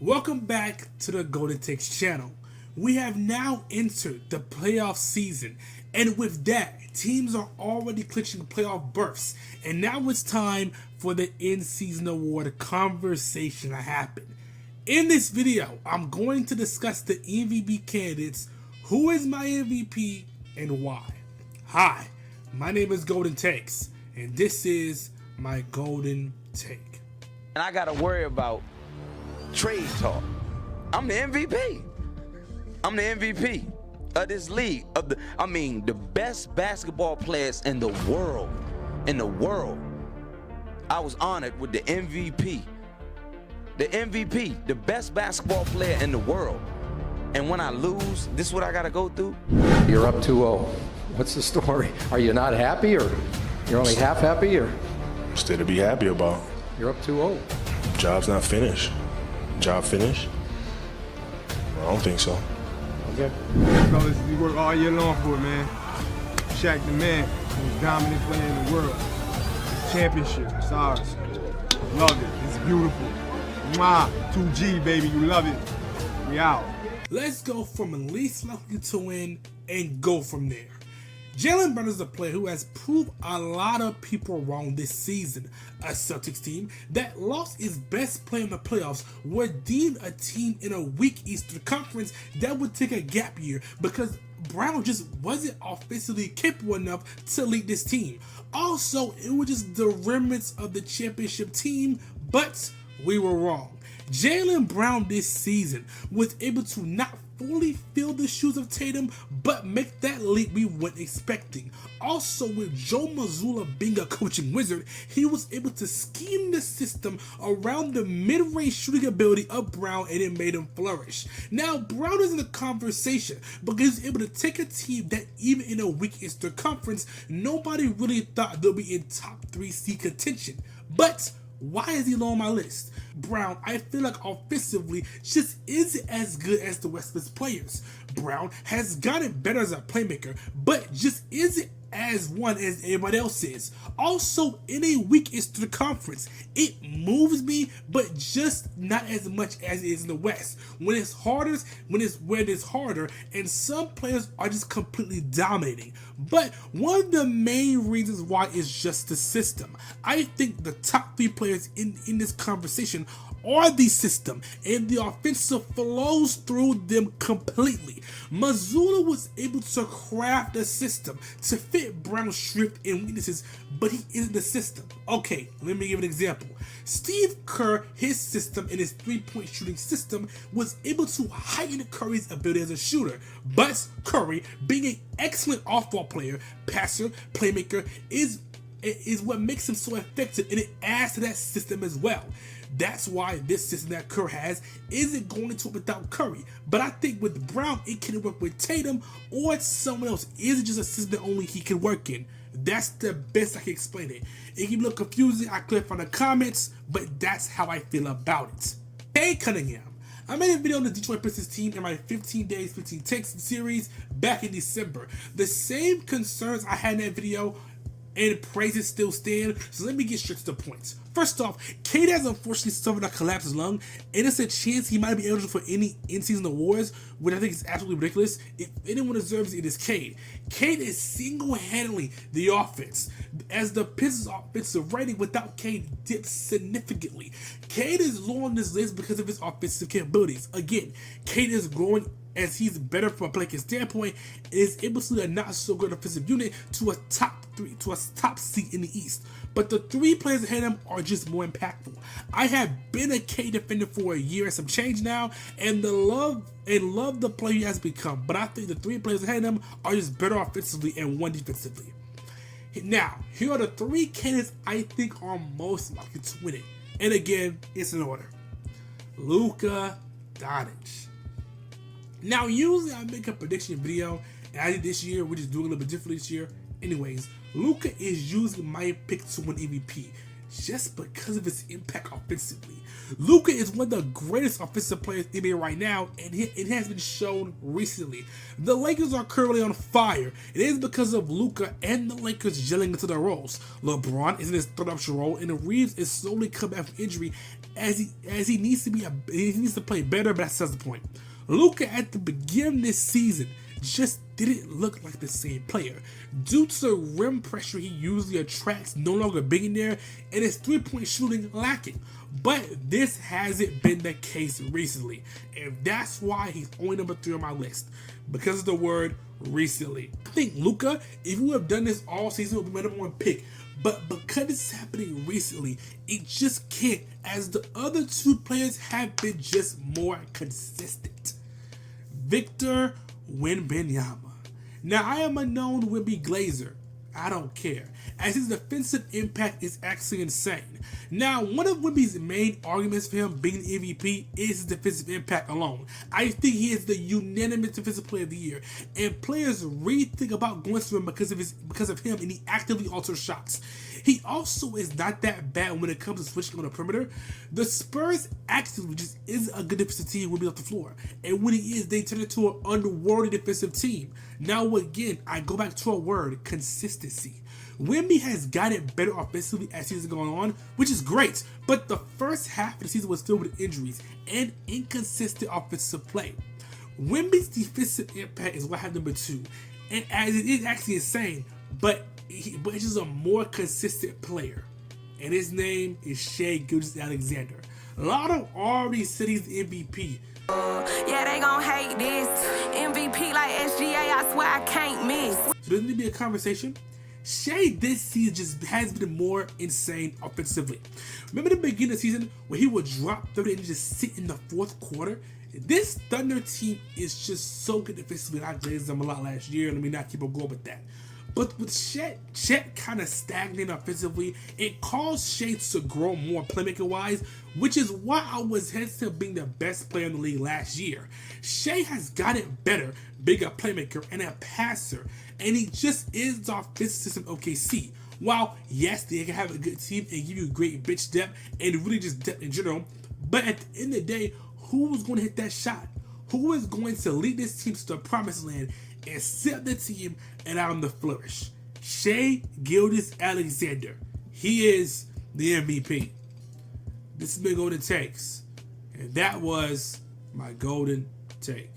Welcome back to the Golden Takes channel. We have now entered the playoff season, and with that, teams are already clinching playoff berths, and now it's time for the in-season award conversation to happen. In this video, I'm going to discuss the MVP candidates, who is my MVP, and why. Hi, my name is Golden Takes, and this is my Golden Take. And I gotta worry about trade talk. I'm the MVP. I'm the MVP of this league. The best basketball players in the world. I was honored with the MVP. The MVP, the best basketball player in the world. And when I lose, this is what I gotta go through. You're up 2-0. What's the story? Are you not happy, or you're only half happy, or Still to be happy about. you're up 2-0? Job's not finished. Job finished? I don't think so. Okay. Fellas, we work all year long for it, man. Shaq the man, most dominant player in the world. Championship, it's ours. Love it, it's beautiful. Mwah, 2G, baby, you love it. We out. Let's go from least likely to win and go from there. Jaylen Brown is a player who has proved a lot of people wrong this season. A Celtics team that lost its best player in the playoffs were deemed a team in a weak Eastern Conference that would take a gap year because Brown just wasn't offensively capable enough to lead this team. Also, it was just the remnants of the championship team, but we were wrong. Jaylen Brown this season was able to not fully fill the shoes of Tatum, but make that leap we weren't expecting. Also, with Joe Mazzulla being a coaching wizard, he was able to scheme the system around the mid-range shooting ability of Brown, and it made him flourish. Now, Brown is in the conversation because he's able to take a team that even in a weak Eastern Conference, nobody really thought they'll be in top 3 seed contention. But why is he low on my list? Brown, I feel like offensively, just isn't as good as the rest of his players. Brown has gotten better as a playmaker, but just isn't as one as everybody else is. Also, in a weak Eastern Conference, it moves me, but just not as much as it is in the West. When it's harder, and some players are just completely dominating. But one of the main reasons why is just the system. I think the top 3 players in this conversation are the system, and the offensive flows through them completely. Mazzulla was able to craft a system to fit Brown's strengths and weaknesses, but he isn't the system. Okay, let me give an example. Steve Kerr, his system and his 3-point shooting system was able to heighten Curry's ability as a shooter, but Curry, being an excellent off-ball player, passer, playmaker, is what makes him so effective, and it adds to that system as well. That's why this system that Kerr has isn't going to without Curry. But I think with Brown, it can work with Tatum or someone else. Is it just a system that only he can work in? That's the best I can explain it. It can look confusing, I click on the comments, but that's how I feel about it. Cade Cunningham. I made a video on the Detroit Pistons team in my 15 days, 15 takes series back in December. The same concerns I had in that video and praises still stand, so let me get straight to the points. First off, Cade has unfortunately suffered a collapsed lung, and it's a chance he might be eligible for any in-season awards, which I think is absolutely ridiculous. If anyone deserves it, it is Cade. Cade is single-handedly the offense, as the Pistons' offensive rating without Cade dips significantly. Cade is low on this list because of his offensive capabilities. Again, Cade is growing as he's better from a playing standpoint and is able to lead a not so good offensive unit to a top seed in the East. But the 3 players ahead of him are just more impactful. I have been a K defender for a year and some change now, and love the player he has become. But I think the 3 players ahead of him are just better offensively and one defensively. Now, here are the 3 candidates I think are most likely to win it. And again, it's in order. Luka Doncic. Now, usually I make a prediction video, and I did this year. We're just doing a little bit differently this year. Anyways, Luka is usually my pick to win MVP just because of his impact offensively. Luka is one of the greatest offensive players in the NBA right now, and it has been shown recently. The Lakers are currently on fire. It is because of Luka and the Lakers gelling into their roles. LeBron is in his third option role, and Reeves is slowly coming back from injury as he needs to play better, but that's the point. Luka at the beginning of this season just didn't look like the same player due to the rim pressure he usually attracts no longer being there and his 3-point shooting lacking. But this hasn't been the case recently, and that's why he's only number 3 on my list, because of the word recently. I think Luka, if you have done this all season, would be my number 1 pick. But because it's happening recently, it just can't, as the other 2 players have been just more consistent. Victor Wembanyama. Now, I am a known Wemby Glazer. I don't care, as his defensive impact is actually insane. Now, one of Wemby's main arguments for him being the MVP is his defensive impact alone. I think he is the unanimous defensive player of the year, and players rethink about going to him because of him, and he actively alters shots. He also is not that bad when it comes to switching on the perimeter. The Spurs actually just is a good defensive team when he's off the floor, and when he is, they turn into an unworthy defensive team. Now again, I go back to a word: consistency. Wemby has gotten better offensively as season going on, which is great, but the first half of the season was filled with injuries and inconsistent offensive play. Wemby's defensive impact is what I have number 2, and as it is actually insane, but he's just a more consistent player, and his name is Shai Gilgeous-Alexander. A lot of already said he's the MVP. Yeah, they gon' hate this. MVP like SGA, I swear I can't miss. So there's going to be a conversation. Shai this season just has been more insane offensively. Remember the beginning of the season where he would drop 30 and just sit in the 4th quarter? This Thunder team is just so good defensively, and I glazed them a lot last year. Let me not keep on going with that. But with Chet kind of stagnating offensively, it caused Shai to grow more playmaker-wise, which is why I was hesitant being the best player in the league last year. Shai has gotten better, being a playmaker and a passer, and he just is the offensive system OKC. While, yes, they can have a good team and give you great bench depth and really just depth in general, but at the end of the day, who was going to hit that shot? Who is going to lead this team to the promised land and set the team and out on the flourish? Shai Gilgeous-Alexander. He is the MVP. This has been Golden Takes, and that was my Golden Take.